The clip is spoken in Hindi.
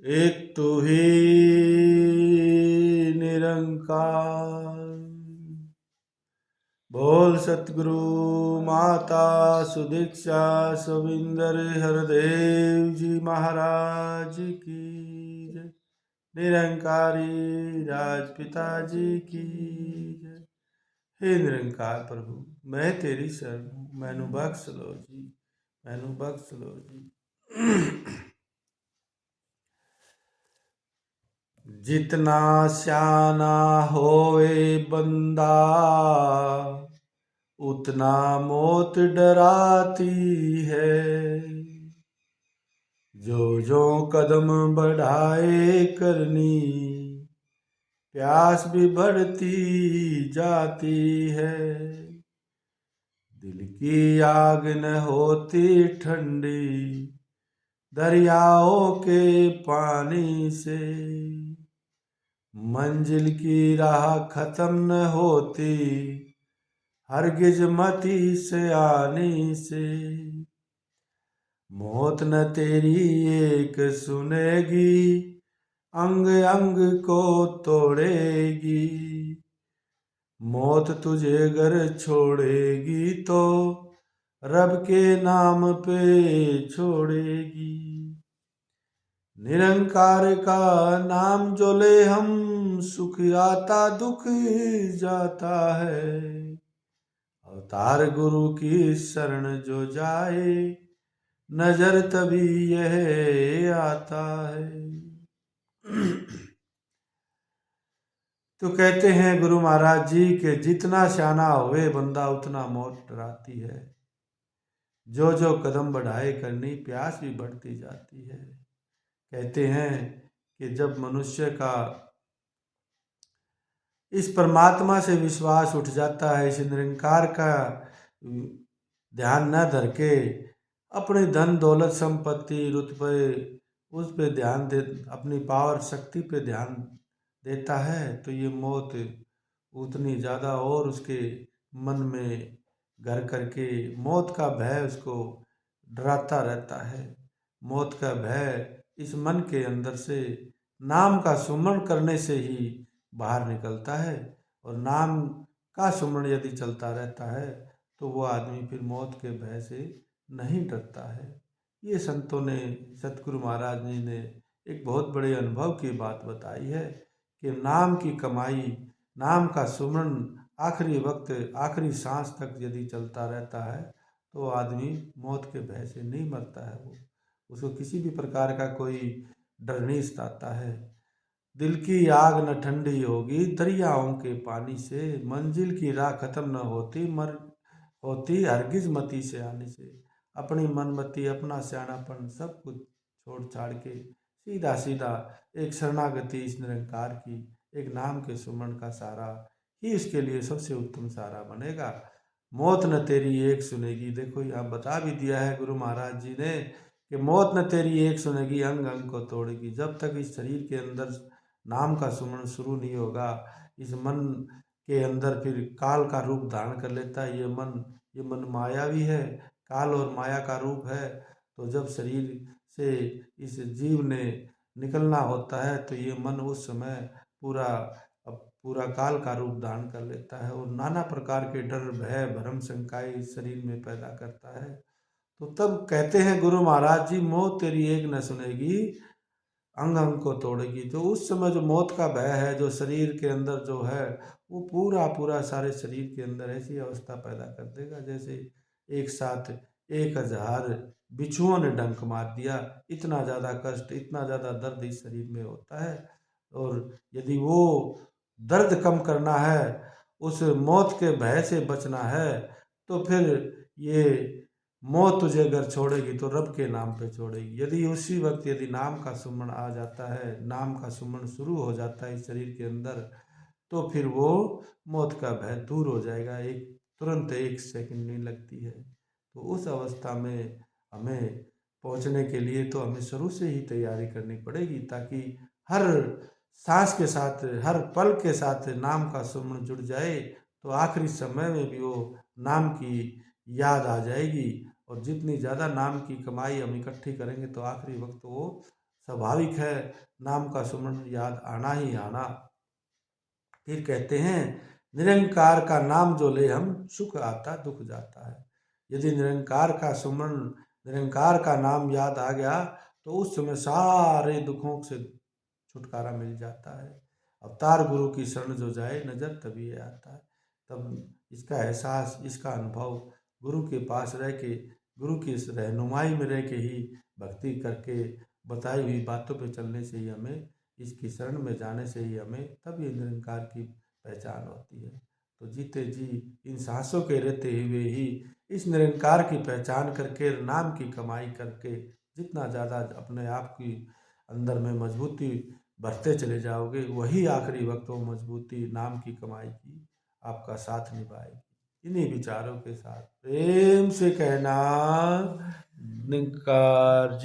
एक तू ही निरंकार। बोल सतगुरु माता सुदीक्षा सविंदर हरदेव जी महाराज की जय। निरंकारी राजपिता जी की जय। हे निरंकार प्रभु, मैं तेरी शरण हूँ, मैनू बख्श लो जी, मैनू बख्श लो जी। जितना श्याना होवे बंदा, उतना मौत डराती है। जो जो कदम बढ़ाए करनी, प्यास भी बढ़ती जाती है। दिल की आग न होती ठंडी, दरियाओं के पानी से। मंजिल की राह खत्म न होती, हरगिज मती से आनी से। मौत न तेरी एक सुनेगी, अंग अंग को तोड़ेगी। मौत तुझे घर छोड़ेगी तो रब के नाम पे छोड़ेगी। निरंकार का नाम जो ले हम, सुख आता दुख जाता है। अवतार गुरु की शरण जो जाए, नजर तभी यह आता है। तो कहते हैं गुरु महाराज जी के जितना सियाना होवे बंदा, उतना मौत डराती है। जो जो कदम बढ़ाए करनी, प्यास भी बढ़ती जाती है। कहते हैं कि जब मनुष्य का इस परमात्मा से विश्वास उठ जाता है, इस निरंकार का ध्यान न धर के अपने धन दौलत संपत्ति रुतबे उस पे ध्यान दे, अपनी पावर शक्ति पे ध्यान देता है, तो ये मौत उतनी ज़्यादा और उसके मन में घर करके मौत का भय उसको डराता रहता है। मौत का भय इस मन के अंदर से नाम का सुमरण करने से ही बाहर निकलता है। और नाम का सुमरण यदि चलता रहता है तो वो आदमी फिर मौत के भय से नहीं डरता है। ये संतों ने, सतगुरु महाराज जी ने एक बहुत बड़े अनुभव की बात बताई है कि नाम की कमाई, नाम का सुमरण आखिरी वक्त, आखिरी सांस तक यदि चलता रहता है तो आदमी मौत के भय से नहीं मरता है। वो उसको किसी भी प्रकार का कोई डर नहीं सताता है। दिल की आग न ठंडी होगी दरियाओं के पानी से, मंजिल की राह खत्म न होती मर होती हरगिज मती से आने से। अपनी मनमति, अपना सियानापन सब कुछ छोड़ छाड़ के सीधा सीधा एक शरणागति इस निरंकार की, एक नाम के सुमरण का सहारा ही इसके लिए सबसे उत्तम सहारा बनेगा। मौत न तेरी एक सुनेगी। देखो यहाँ बता भी दिया है गुरु महाराज जी ने कि मौत न तेरी एक सुनेगी, अंग अंग को तोड़ेगी। जब तक इस शरीर के अंदर नाम का सुमरण शुरू नहीं होगा, इस मन के अंदर फिर काल का रूप धारण कर लेता है। ये मन मायावी है, काल और माया का रूप है। तो जब शरीर से इस जीव ने निकलना होता है तो ये मन उस समय पूरा पूरा काल का रूप धारण कर लेता है और नाना प्रकार के डर भय भरम शंकाएं इस शरीर में पैदा करता है। तो तब कहते हैं गुरु महाराज जी, मौत तेरी एक न सुनेगी, अंग अंग को तोड़ेगी। तो उस समय जो मौत का भय है, जो शरीर के अंदर जो है, वो पूरा पूरा सारे शरीर के अंदर ऐसी अवस्था पैदा कर देगा जैसे एक साथ 1000 बिच्छुओं ने डंक मार दिया। इतना ज़्यादा कष्ट, इतना ज़्यादा दर्द इस शरीर में होता है। और यदि वो दर्द कम करना है, उस मौत के भय से बचना है, तो फिर ये मौत तुझे अगर छोड़ेगी तो रब के नाम पे छोड़ेगी। यदि उसी वक्त यदि नाम का सुमरण आ जाता है, नाम का सुमरण शुरू हो जाता है इस शरीर के अंदर, तो फिर वो मौत का भय दूर हो जाएगा। एक तुरंत एक सेकंड नहीं लगती है। तो उस अवस्था में हमें पहुंचने के लिए तो हमें शुरू से ही तैयारी करनी पड़ेगी, ताकि हर सांस के साथ, हर पल के साथ नाम का सुमरण जुड़ जाए, तो आखिरी समय में भी वो नाम की याद आ जाएगी। और जितनी ज़्यादा नाम की कमाई हम इकट्ठी करेंगे तो आखिरी वक्त वो स्वाभाविक है, नाम का सुमरण याद आना ही आना। फिर कहते हैं, निरंकार का नाम जो ले हम, सुख आता दुख जाता है। यदि निरंकार का सुमरण, निरंकार का नाम याद आ गया तो उस समय सारे दुखों से छुटकारा मिल जाता है। अवतार गुरु की शरण जो जाए, नजर तभी आता है। तब इसका एहसास, इसका अनुभव गुरु के पास रह के, गुरु की इस रहनुमाई में रह के ही, भक्ति करके, बताई हुई बातों पे चलने से ही हमें, इसकी शरण में जाने से ही हमें तब ये निरंकार की पहचान होती है। तो जीते जी इन सांसों के रहते हुए ही इस निरंकार की पहचान करके, नाम की कमाई करके, जितना ज़्यादा अपने आप की अंदर में मजबूती बढ़ते चले जाओगे, वही आखिरी वक्त वो मजबूती नाम की कमाई की आपका साथ निभाएगी। इन्हीं विचारों के साथ प्रेम से कहना, निरंकार